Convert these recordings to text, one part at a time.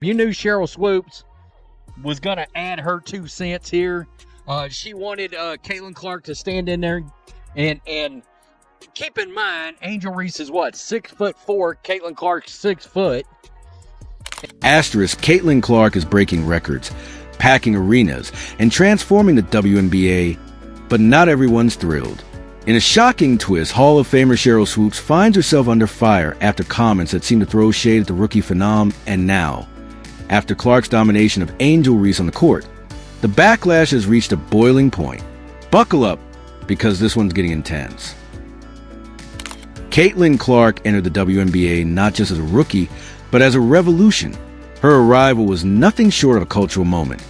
You knew Sheryl Swoopes was going to add her 2 cents here. She wanted Caitlin Clark to stand in there and keep in mind, Angel Reese is what, 6'4", Caitlin Clark's 6 foot. Asterisk, Caitlin Clark is breaking records, packing arenas, and transforming the WNBA, but not everyone's thrilled. In a shocking twist, Hall of Famer Sheryl Swoopes finds herself under fire after comments that seem to throw shade at the rookie phenom, and now, after Clark's domination of Angel Reese on the court, the backlash has reached a boiling point. Buckle up, because this one's getting intense. Caitlin Clark entered the WNBA not just as a rookie, but as a revolution. Her arrival was nothing short of a cultural moment,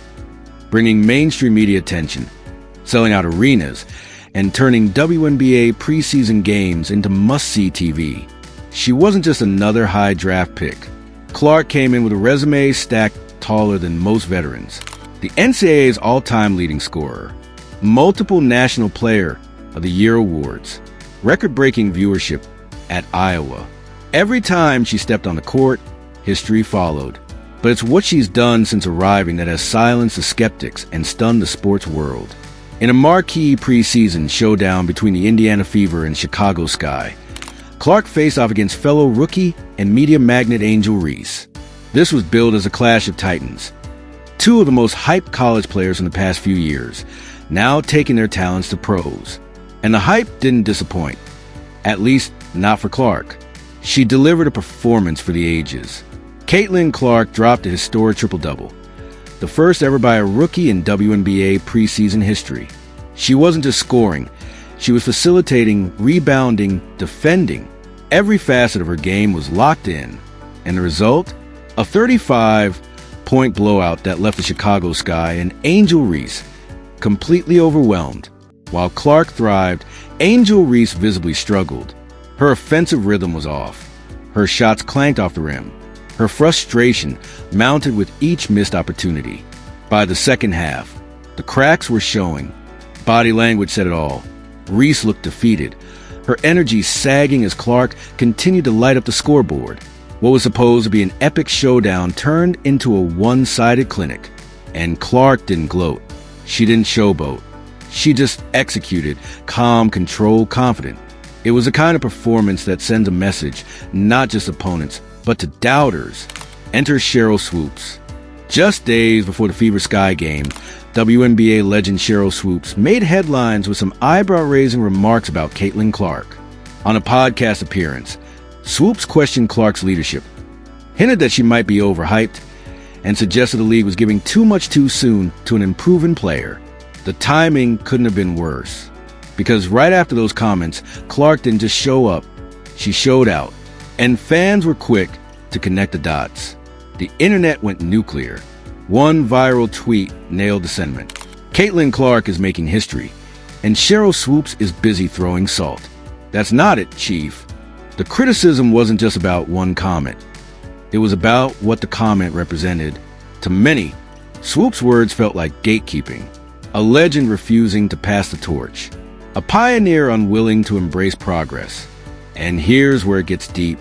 bringing mainstream media attention, selling out arenas, and turning WNBA preseason games into must-see TV. She wasn't just another high draft pick. Clark came in with a resume stacked taller than most veterans. The NCAA's all-time leading scorer, multiple National Player of the Year awards, record-breaking viewership at Iowa. Every time she stepped on the court, history followed. But it's what she's done since arriving that has silenced the skeptics and stunned the sports world. In a marquee preseason showdown between the Indiana Fever and Chicago Sky, Clark faced off against fellow rookie and media magnate Angel Reese. This was billed as a clash of titans, 2 of the most hyped college players in the past few years, now taking their talents to pros. And the hype didn't disappoint, at least not for Clark. She delivered a performance for the ages. Caitlin Clark dropped a historic triple-double, the first ever by a rookie in WNBA preseason history. She wasn't just scoring, she was facilitating, rebounding, defending. Every facet of her game was locked in, and the result? A 35-point blowout that left the Chicago Sky and Angel Reese completely overwhelmed. While Clark thrived, Angel Reese visibly struggled. Her offensive rhythm was off. Her shots clanked off the rim. Her frustration mounted with each missed opportunity. By the second half, the cracks were showing. Body language said it all. Reese looked defeated, her energy sagging as Clark continued to light up the scoreboard. What was supposed to be an epic showdown turned into a one-sided clinic. And Clark didn't gloat. She didn't showboat. She just executed, calm, controlled, confident. It was a kind of performance that sends a message, not just opponents, but to doubters. Enter Sheryl Swoopes. Just days before the Fever Sky game, WNBA legend Sheryl Swoopes made headlines with some eyebrow-raising remarks about Caitlin Clark. On a podcast appearance, Swoopes questioned Clark's leadership, hinted that she might be overhyped, and suggested the league was giving too much too soon to an unproven player. The timing couldn't have been worse, because right after those comments, Clark didn't just show up, she showed out, and fans were quick to connect the dots. The internet went nuclear. One viral tweet nailed the sentiment. Caitlin Clark is making history, and Sheryl Swoopes is busy throwing salt. That's not it, Chief. The criticism wasn't just about one comment. It was about what the comment represented. To many, Swoopes' words felt like gatekeeping, a legend refusing to pass the torch, a pioneer unwilling to embrace progress. And here's where it gets deep.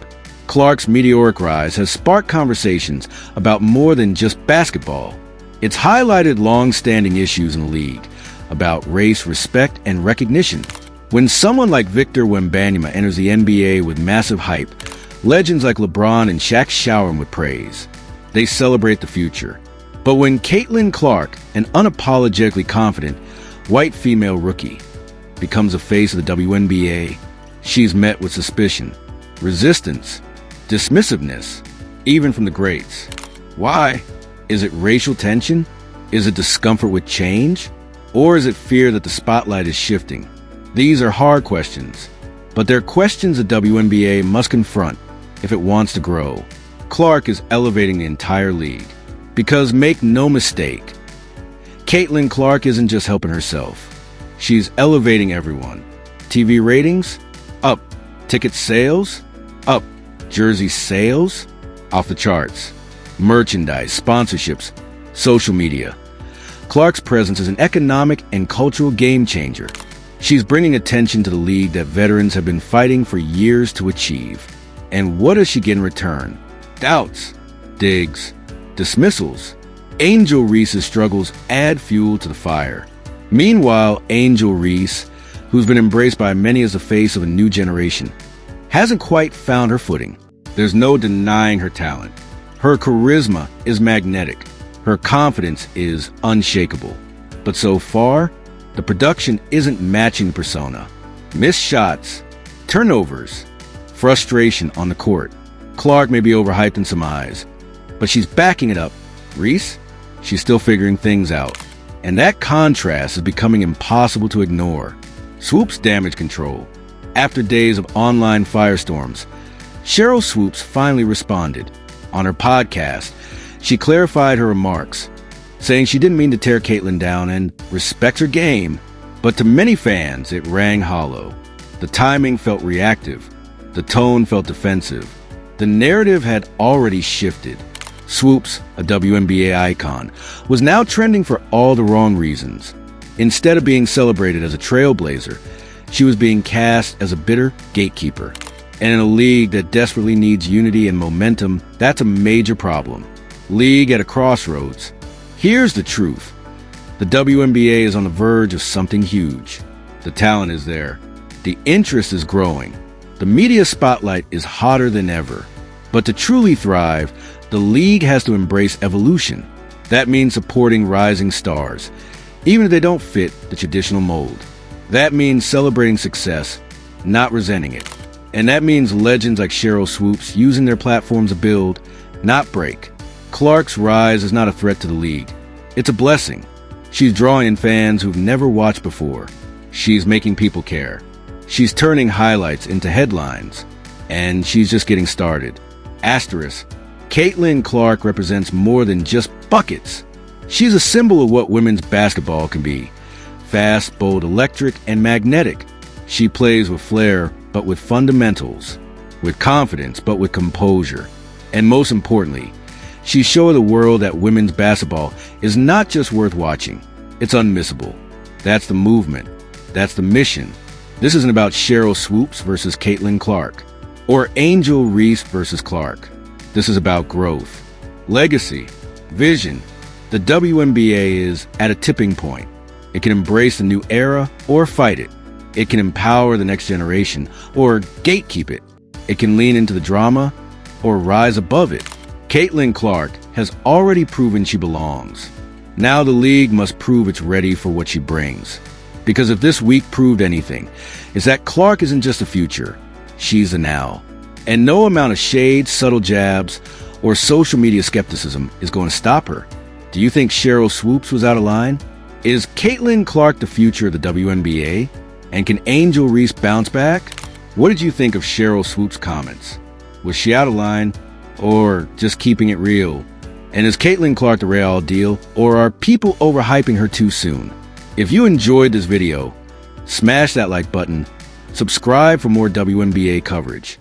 Clark's meteoric rise has sparked conversations about more than just basketball. It's highlighted long-standing issues in the league about race, respect, and recognition. When someone like Victor Wembanyama enters the NBA with massive hype, legends like LeBron and Shaq shower him with praise. They celebrate the future. But when Caitlin Clark, an unapologetically confident white female rookie, becomes a face of the WNBA, she's met with suspicion, resistance, dismissiveness, even from the greats. Why? Is it racial tension? Is it discomfort with change? Or is it fear that the spotlight is shifting? These are hard questions, but they're questions the WNBA must confront if it wants to grow. Clark is elevating the entire league. Because make no mistake, Caitlin Clark isn't just helping herself. She's elevating everyone. TV ratings? Up. Ticket sales? Up. Jersey sales? Off the charts. Merchandise, sponsorships, social media. Clark's presence is an economic and cultural game changer. She's bringing attention to the league that veterans have been fighting for years to achieve. And what does she get in return? Doubts, digs, dismissals. Angel Reese's struggles add fuel to the fire. Meanwhile, Angel Reese, who's been embraced by many as the face of a new generation, hasn't quite found her footing. There's no denying her talent. Her charisma is magnetic. Her confidence is unshakable. But so far, the production isn't matching the persona. Missed shots, turnovers, frustration on the court. Clark may be overhyped in some eyes, but she's backing it up. Reese, she's still figuring things out. And that contrast is becoming impossible to ignore. Swoopes' damage control. After days of online firestorms, Sheryl Swoopes finally responded. On her podcast, she clarified her remarks, saying she didn't mean to tear Caitlyn down and respects her game, but to many fans it rang hollow. The timing felt reactive. The tone felt defensive. The narrative had already shifted. Swoopes, a WNBA icon, was now trending for all the wrong reasons. Instead of being celebrated as a trailblazer, she was being cast as a bitter gatekeeper. And in a league that desperately needs unity and momentum, that's a major problem. League at a crossroads. Here's the truth. The WNBA is on the verge of something huge. The talent is there. The interest is growing. The media spotlight is hotter than ever. But to truly thrive, the league has to embrace evolution. That means supporting rising stars, even if they don't fit the traditional mold. That means celebrating success, not resenting it. And that means legends like Sheryl Swoopes using their platforms to build, not break. Clark's rise is not a threat to the league. It's a blessing. She's drawing in fans who've never watched before. She's making people care. She's turning highlights into headlines. And she's just getting started. Asterisk. Caitlin Clark represents more than just buckets. She's a symbol of what women's basketball can be. Fast, bold, electric, and magnetic. She plays with flair, but with fundamentals. With confidence, but with composure. And most importantly, she's showing the world that women's basketball is not just worth watching. It's unmissable. That's the movement. That's the mission. This isn't about Sheryl Swoopes versus Caitlin Clark, or Angel Reese versus Clark. This is about growth, legacy, vision. The WNBA is at a tipping point. It can embrace the new era or fight it. It can empower the next generation or gatekeep it. It can lean into the drama or rise above it. Caitlin Clark has already proven she belongs. Now the league must prove it's ready for what she brings. Because if this week proved anything, it's that Clark isn't just a future, she's a now. And no amount of shade, subtle jabs, or social media skepticism is going to stop her. Do you think Sheryl Swoopes was out of line? Is Caitlin Clark the future of the WNBA? And can Angel Reese bounce back? What did you think of Sheryl Swoopes' comments? Was she out of line, or just keeping it real? And is Caitlin Clark the real deal, or are people overhyping her too soon? If you enjoyed this video, smash that like button, subscribe for more WNBA coverage.